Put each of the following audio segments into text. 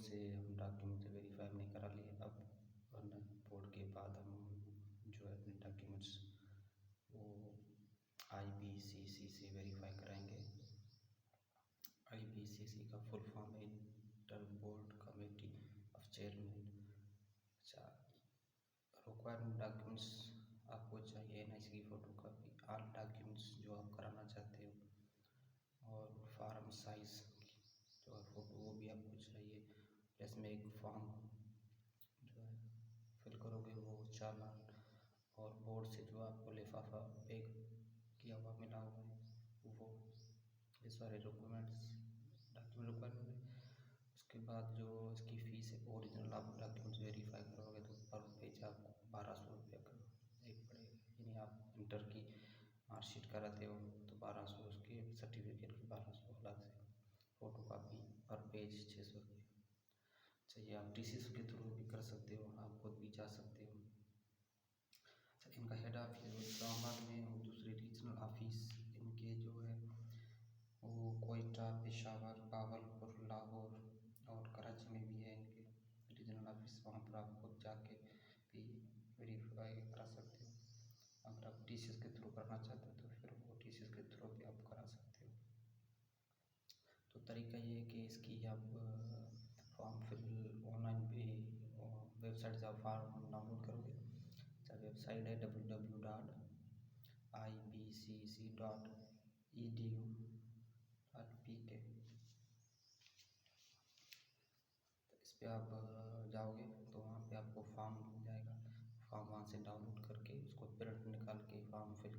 से हम document verify हमने करा लिए। अब वरना बोर्ड के बाद हम जो है अपने डॉक्यूमेंट्स वो IPCC से वेरीफाई कराएंगे। IPCC का फुल फॉर्म है inter board committee of chairman. अच्छा, रिक्वायरमेंट डॉक्यूमेंट्स आपको चाहिए NIC की फ़ोटो कापी, ऑल डॉक्यूमेंट्स जो आप कराना चाहते हो, और फार्म साइज़ जो है फ़ोटो वो भी आपको चाहिए। प्लस में एक फॉर्म जो है फिल करोगे वो चालान, और बोर्ड से जो आपको लिफाफा पैक किया हुआ मिला हुआ है वो, ये सारे डॉक्यूमेंट रिक्वायरमेंट है। उसके बाद जो इसकी फ़ीस है, ओरिजिनल आप डॉक्यूमेंट्स वेरीफाई करोगे तो पर पेज आपको 1200 रुपये का एक पड़ेगा। यानी आप इंटर की मार्कशीट कराते हो तो 1200, उसके सर्टिफिकेट की 1200 अलग से, फ़ोटो कापी पर पेज 600 रुपये चाहिए। आप TCS के थ्रू भी कर सकते हो, आप खुद भी जा सकते हो। अच्छा, इनका हेड ऑफिस इस्लामाबाद में और दूसरे रीजनल ऑफिस इनके जो है वो कोयटा, पेशावर, बावलपुर, लाहौर और कराची में भी है इनके रीजनल ऑफिस। वहाँ पर आप खुद जाके भी वेरीफाई करा सकते हो। अगर आप TCS के थ्रू करना चाहते हो तो फिर वो TCS के थ्रू भी आप करा सकते हो। तो तरीका ये है कि इसकी आप फॉर्म फिल ऑनलाइन पे वेबसाइट से आप फॉर्म डाउनलोड करोगे। अच्छा, वेबसाइट है www.ipcc.edu.pk। तो इस पर आप जाओगे तो वहाँ पे आपको फॉर्म मिल जाएगा। फॉर्म वहाँ से डाउनलोड करके उसको प्रिंट निकाल के फॉर्म फिल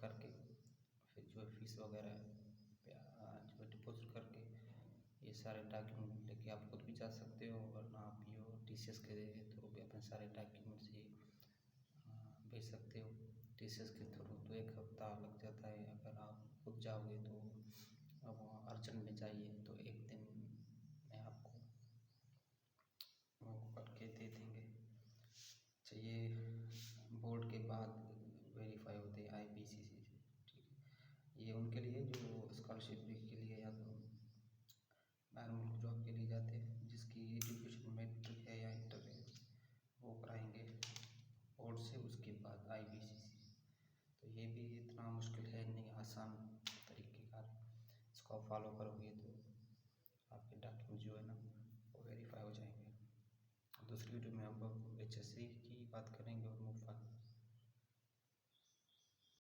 करके फिर जो फीस वगैरह जो डिपॉजिट करके ये सारे डॉक्यूमेंट लेके आप खुद भी जा सकते हो, वरना आप ये TCS के थ्रू भी अपने सारे डॉक्यूमेंट्स ये भेज सकते हो। TCS के थ्रू तो 1 हफ्ता लग जाता है, अगर आप खुद जाओगे तो अब अर्जेंट में चाहिए तो 1 दिन में आपको वो करके दे देंगे। चाहिए बोर्ड के बाद वेरीफाई होते हैं IPCC से, ठीक है। ये उनके लिए जो स्कॉलरशिप के लिए या तो बाहर मुल्क जॉब के लिए जाते हैं, जिसकी एजुकेशन मैट्रिक है या इंटर है, वो कराएंगे बोर्ड से, उसके बाद IPCC। तो ये भी इतना मुश्किल है नहीं, आसान तरीके का। इसको आप फॉलो करोगे तो आपके डॉक्यूमेंट जो है ना वो वेरीफाई हो जाएंगे। दूसरी वीडियो में हम HSC की बात करेंगे और मुफ्त